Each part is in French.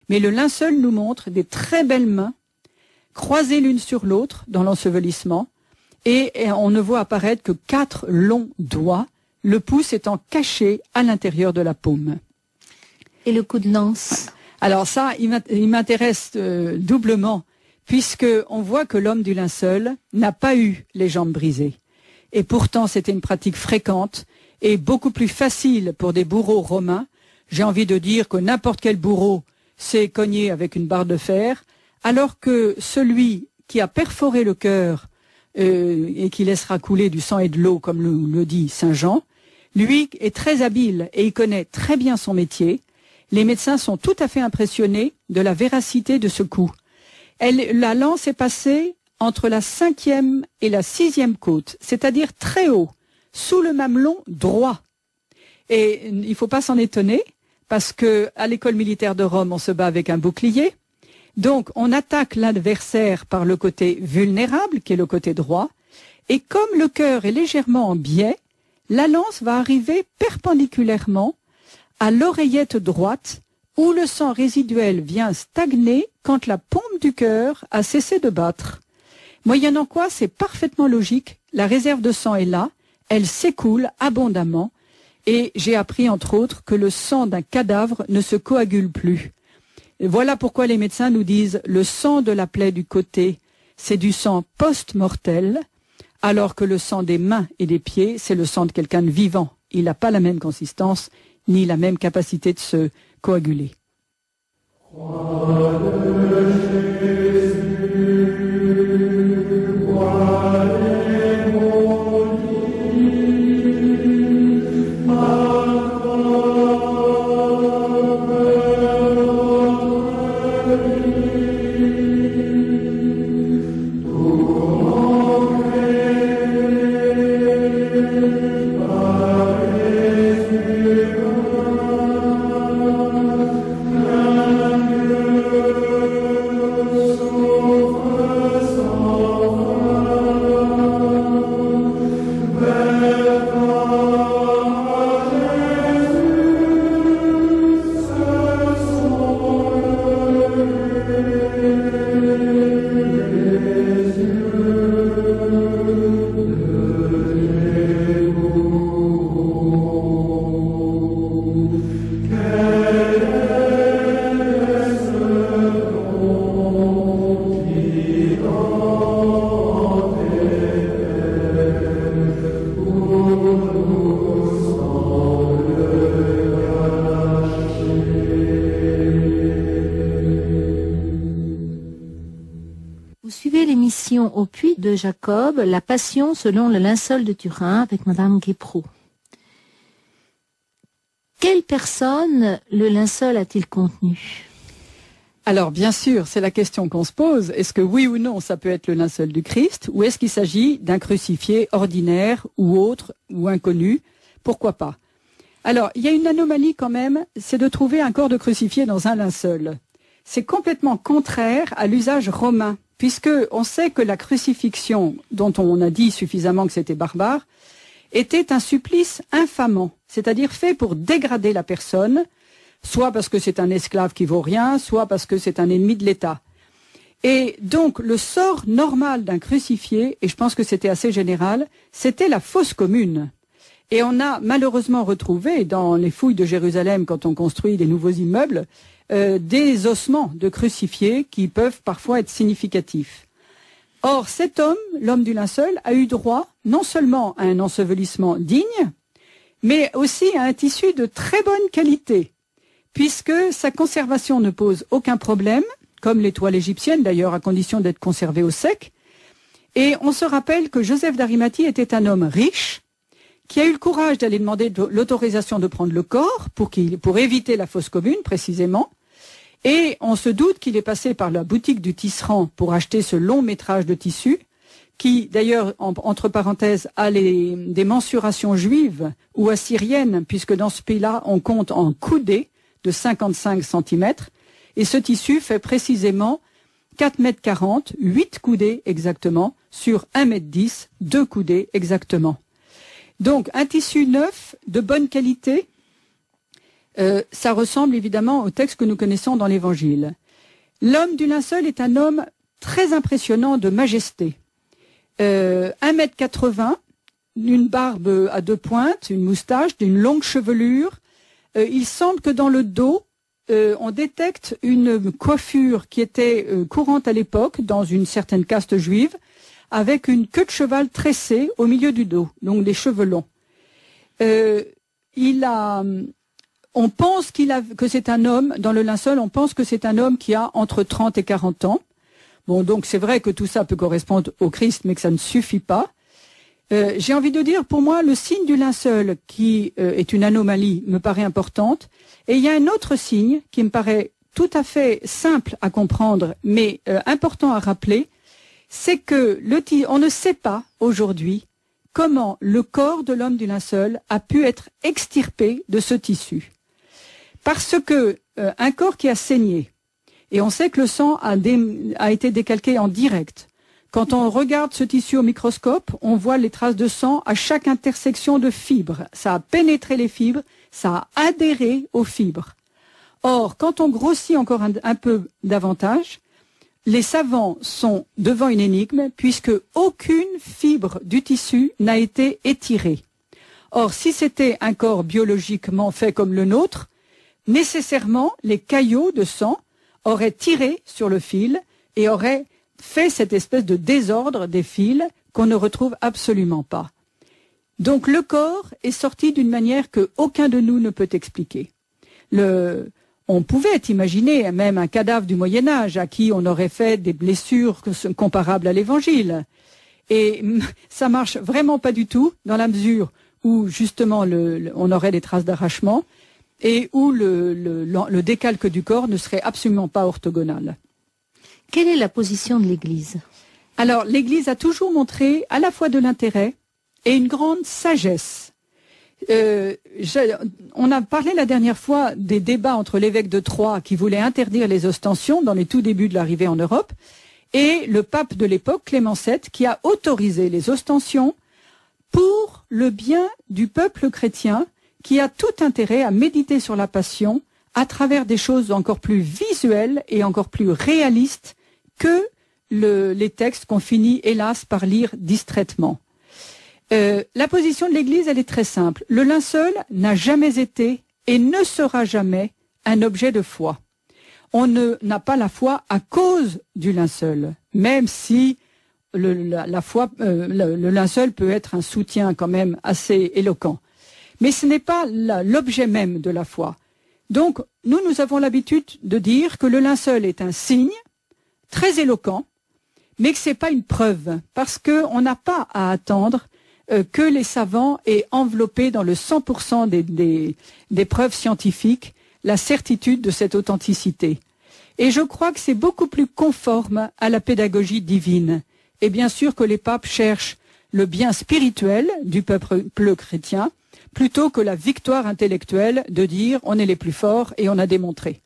Mais le linceul nous montre des très belles mains, croisées l'une sur l'autre dans l'ensevelissement, et on ne voit apparaître que 4 longs doigts, le pouce étant caché à l'intérieur de la paume. Et le coup de lance? Alors ça, il m'intéresse doublement, puisque on voit que l'homme du linceul n'a pas eu les jambes brisées. Et pourtant, c'était une pratique fréquente et beaucoup plus facile pour des bourreaux romains. J'ai envie de dire que n'importe quel bourreau s'est cogné avec une barre de fer, alors que celui qui a perforé le cœur et qui laissera couler du sang et de l'eau, comme le dit Saint Jean, lui est très habile et il connaît très bien son métier. Les médecins sont tout à fait impressionnés de la véracité de ce coup. La lance est passée entre la 5e et la 6e côte, c'est-à-dire très haut, sous le mamelon droit. Et il ne faut pas s'en étonner, parce que à l'école militaire de Rome, on se bat avec un bouclier. Donc, on attaque l'adversaire par le côté vulnérable, qui est le côté droit. Et comme le cœur est légèrement en biais, la lance va arriver perpendiculairement à l'oreillette droite, où le sang résiduel vient stagner quand la pompe du cœur a cessé de battre. Moyennant quoi, c'est parfaitement logique. La réserve de sang est là, elle s'écoule abondamment. Et j'ai appris, entre autres, que le sang d'un cadavre ne se coagule plus. Et voilà pourquoi les médecins nous disent le sang de la plaie du côté, c'est du sang post-mortel, alors que le sang des mains et des pieds, c'est le sang de quelqu'un de vivant. Il n'a pas la même consistance, ni la même capacité de se coaguler. Au puits de Jacob, la Passion selon le linceul de Turin avec Madame Guéproux. Quelle personne le linceul a-t-il contenu? Alors bien sûr, c'est la question qu'on se pose. Est-ce que oui ou non, ça peut être le linceul du Christ, ou est-ce qu'il s'agit d'un crucifié ordinaire ou autre ou inconnu? Pourquoi pas? Alors, il y a une anomalie quand même, c'est de trouver un corps de crucifié dans un linceul. C'est complètement contraire à l'usage romain, puisque on sait que la crucifixion, dont on a dit suffisamment que c'était barbare, était un supplice infamant, c'est-à-dire fait pour dégrader la personne, soit parce que c'est un esclave qui vaut rien, soit parce que c'est un ennemi de l'État. Et donc le sort normal d'un crucifié, et je pense que c'était assez général, c'était la fosse commune. Et on a malheureusement retrouvé dans les fouilles de Jérusalem, quand on construit des nouveaux immeubles, des ossements de crucifiés qui peuvent parfois être significatifs. Or, cet homme, l'homme du linceul, a eu droit non seulement à un ensevelissement digne, mais aussi à un tissu de très bonne qualité, puisque sa conservation ne pose aucun problème, comme les toiles égyptiennes d'ailleurs, à condition d'être conservées au sec. Et on se rappelle que Joseph d'Arimathie était un homme riche, qui a eu le courage d'aller demander l'autorisation de prendre le corps pour éviter la fosse commune, précisément. Et on se doute qu'il est passé par la boutique du tisserand pour acheter ce long métrage de tissu, qui d'ailleurs, entre parenthèses, a des mensurations juives ou assyriennes, puisque dans ce pays-là, on compte en coudées de 55 cm. Et ce tissu fait précisément 4,40 m, 8 coudées exactement, sur 1,10 m, 2 coudées exactement. Donc, un tissu neuf, de bonne qualité, Ça ressemble évidemment au texte que nous connaissons dans l'Évangile. L'homme du linceul est un homme très impressionnant de majesté. 1,80 m, une barbe à deux pointes, une moustache, d'une longue chevelure. Il semble que dans le dos, on détecte une coiffure qui était courante à l'époque dans une certaine caste juive, avec une queue de cheval tressée au milieu du dos, donc des cheveux longs. On pense que c'est un homme, dans le linceul, on pense que c'est un homme qui a entre 30 et 40 ans. Bon, donc c'est vrai que tout ça peut correspondre au Christ, mais que ça ne suffit pas. J'ai envie de dire, pour moi, le signe du linceul, qui est une anomalie, me paraît importante. Et il y a un autre signe qui me paraît tout à fait simple à comprendre, mais important à rappeler, c'est que on ne sait pas aujourd'hui comment le corps de l'homme du linceul a pu être extirpé de ce tissu. Parce que un corps qui a saigné, et on sait que le sang a été décalqué en direct. Quand on regarde ce tissu au microscope, on voit les traces de sang à chaque intersection de fibres. Ça a pénétré les fibres, ça a adhéré aux fibres. Or, quand on grossit encore un peu davantage, les savants sont devant une énigme puisque aucune fibre du tissu n'a été étirée. Or, si c'était un corps biologiquement fait comme le nôtre, nécessairement, les caillots de sang auraient tiré sur le fil et auraient fait cette espèce de désordre des fils qu'on ne retrouve absolument pas. Donc le corps est sorti d'une manière que aucun de nous ne peut expliquer. On pouvait imaginer même un cadavre du Moyen-Âge à qui on aurait fait des blessures comparables à l'Évangile. Et ça marche vraiment pas du tout dans la mesure où justement on aurait des traces d'arrachement et où le décalque du corps ne serait absolument pas orthogonal. Quelle est la position de l'Église? Alors, l'Église a toujours montré à la fois de l'intérêt et une grande sagesse. On a parlé la dernière fois des débats entre l'évêque de Troyes qui voulait interdire les ostensions dans les tout débuts de l'arrivée en Europe et le pape de l'époque, Clément VII, qui a autorisé les ostensions pour le bien du peuple chrétien qui a tout intérêt à méditer sur la passion à travers des choses encore plus visuelles et encore plus réalistes que les textes qu'on finit, hélas, par lire distraitement. La position de l'Église, elle est très simple. Le linceul n'a jamais été et ne sera jamais un objet de foi. On n'a pas la foi à cause du linceul, même si le linceul peut être un soutien quand même assez éloquent. Mais ce n'est pas l'objet même de la foi. Donc, nous avons l'habitude de dire que le linceul est un signe très éloquent, mais que c'est pas une preuve, parce qu'on n'a pas à attendre que les savants aient enveloppé dans le 100% des preuves scientifiques la certitude de cette authenticité. Et je crois que c'est beaucoup plus conforme à la pédagogie divine. Et bien sûr que les papes cherchent le bien spirituel du peuple chrétien, plutôt que la victoire intellectuelle de dire on est les plus forts et on a démontré.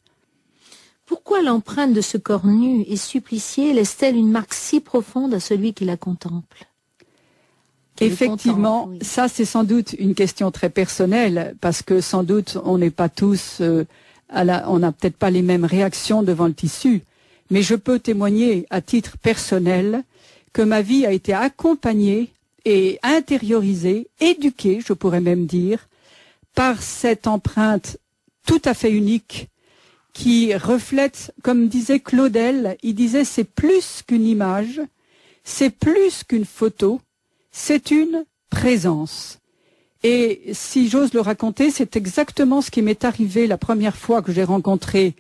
Pourquoi l'empreinte de ce corps nu et supplicié laisse-t-elle une marque si profonde à celui qui la contemple? Effectivement, oui. Ça c'est sans doute une question très personnelle, parce que sans doute on n'est pas tous, on n'a peut-être pas les mêmes réactions devant le tissu, mais je peux témoigner à titre personnel que ma vie a été accompagnée et intériorisée, éduquée, je pourrais même dire, par cette empreinte tout à fait unique qui reflète, comme disait Claudel, il disait c'est plus qu'une image, c'est plus qu'une photo, c'est une présence. Et si j'ose le raconter, c'est exactement ce qui m'est arrivé la première fois que j'ai rencontré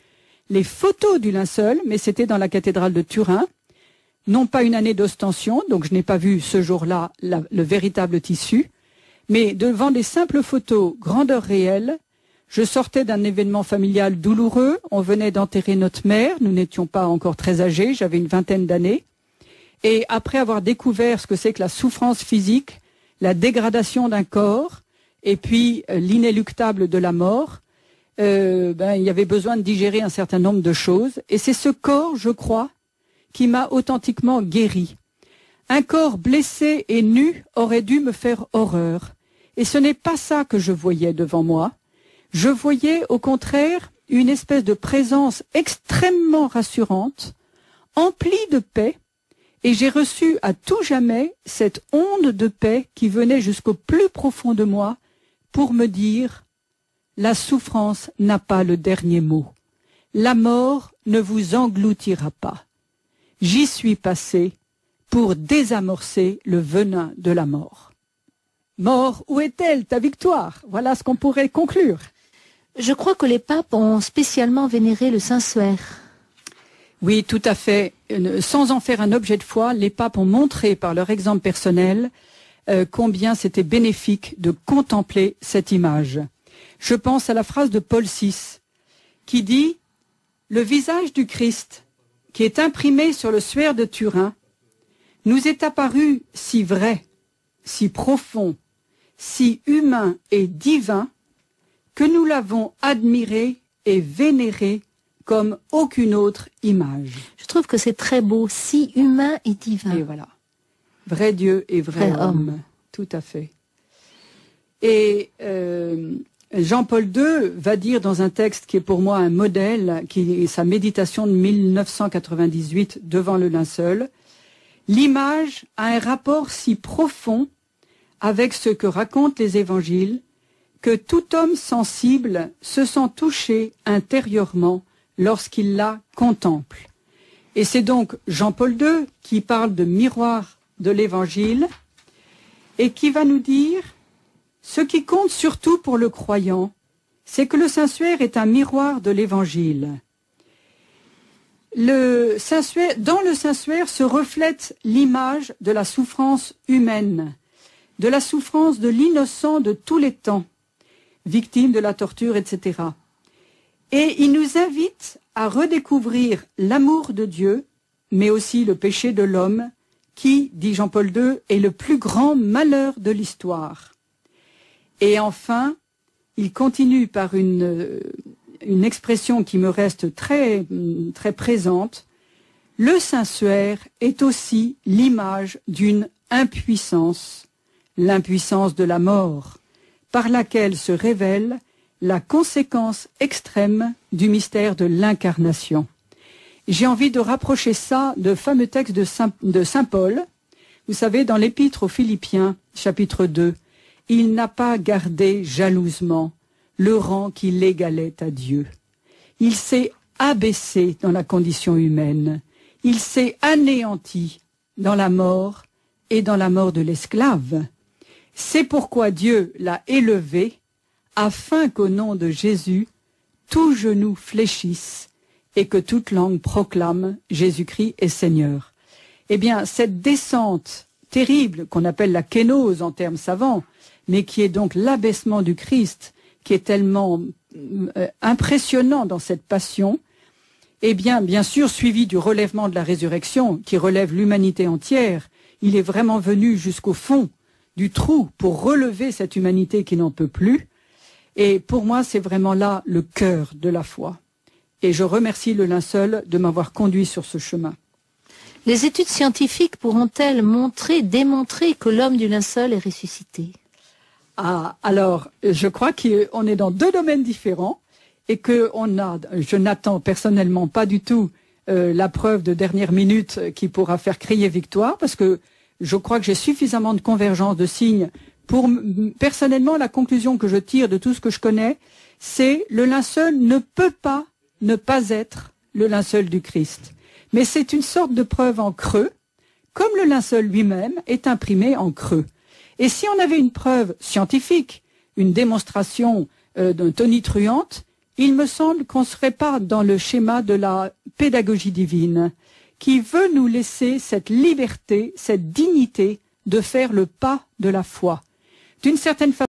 les photos du linceul, mais c'était dans la cathédrale de Turin, non pas une année d'ostension, donc je n'ai pas vu ce jour-là le véritable tissu, mais devant des simples photos grandeur réelle. Je sortais d'un événement familial douloureux, on venait d'enterrer notre mère, nous n'étions pas encore très âgés, j'avais une vingtaine d'années, et après avoir découvert ce que c'est que la souffrance physique, la dégradation d'un corps, et puis l'inéluctable de la mort, il y avait besoin de digérer un certain nombre de choses, et c'est ce corps, je crois, qui m'a authentiquement guéri. Un corps blessé et nu aurait dû me faire horreur, et ce n'est pas ça que je voyais devant moi. Je voyais au contraire une espèce de présence extrêmement rassurante, emplie de paix, et j'ai reçu à tout jamais cette onde de paix qui venait jusqu'au plus profond de moi pour me dire « La souffrance n'a pas le dernier mot. La mort ne vous engloutira pas. J'y suis passé pour désamorcer le venin de la mort. » Mort, où est-elle, ta victoire? Voilà ce qu'on pourrait conclure. Je crois que les papes ont spécialement vénéré le Saint-Suaire. Oui, tout à fait. Sans en faire un objet de foi, les papes ont montré par leur exemple personnel combien c'était bénéfique de contempler cette image. Je pense à la phrase de Paul VI qui dit « Le visage du Christ, qui est imprimé sur le suaire de Turin, nous est apparu si vrai, si profond, si humain et divin, que nous l'avons admiré et vénéré comme aucune autre image. » Je trouve que c'est très beau, si humain et divin. Et voilà. Vrai Dieu et vrai homme. Tout à fait. Et Jean-Paul II va dire dans un texte qui est pour moi un modèle, qui est sa méditation de 1998 devant le linceul, l'image a un rapport si profond avec ce que racontent les évangiles que tout homme sensible se sent touché intérieurement lorsqu'il la contemple. Et c'est donc Jean-Paul II qui parle de miroir de l'Évangile et qui va nous dire « Ce qui compte surtout pour le croyant, c'est que le Saint-Suaire est un miroir de l'Évangile. Dans le Saint-Suaire se reflète l'image de la souffrance humaine, de la souffrance de l'innocent de tous les temps, victime de la torture, etc. Et il nous invite à redécouvrir l'amour de Dieu, mais aussi le péché de l'homme, qui, dit Jean-Paul II, est le plus grand malheur de l'histoire. Et enfin, il continue par une expression qui me reste très, très présente. Le Saint-Suaire est aussi l'image d'une impuissance, l'impuissance de la mort, par laquelle se révèle la conséquence extrême du mystère de l'incarnation. J'ai envie de rapprocher ça de fameux textes de Saint Paul. Vous savez, dans l'Épître aux Philippiens, chapitre 2, « Il n'a pas gardé jalousement le rang qui l'égalait à Dieu. Il s'est abaissé dans la condition humaine. Il s'est anéanti dans la mort et dans la mort de l'esclave. C'est pourquoi Dieu l'a élevé, afin qu'au nom de Jésus, tout genou fléchisse et que toute langue proclame Jésus-Christ est Seigneur. » Eh bien, cette descente terrible, qu'on appelle la kénose en termes savants, mais qui est donc l'abaissement du Christ, qui est tellement impressionnant dans cette passion, eh bien, bien sûr, suivi du relèvement de la résurrection, qui relève l'humanité entière, il est vraiment venu jusqu'au fond du trou pour relever cette humanité qui n'en peut plus. Et pour moi, c'est vraiment là le cœur de la foi. Et je remercie le linceul de m'avoir conduit sur ce chemin. Les études scientifiques pourront-elles démontrer que l'homme du linceul est ressuscité? Ah, alors, je crois qu'on est dans deux domaines différents et que je n'attends personnellement pas du tout la preuve de dernière minute qui pourra faire crier victoire, parce que je crois que j'ai suffisamment de convergence de signes pour, personnellement, la conclusion que je tire de tout ce que je connais, c'est le linceul ne peut pas ne pas être le linceul du Christ. Mais c'est une sorte de preuve en creux, comme le linceul lui-même est imprimé en creux. Et si on avait une preuve scientifique, une démonstration tonitruante, il me semble qu'on ne serait pas dans le schéma de la pédagogie divine, qui veut nous laisser cette liberté, cette dignité de faire le pas de la foi. D'une certaine façon,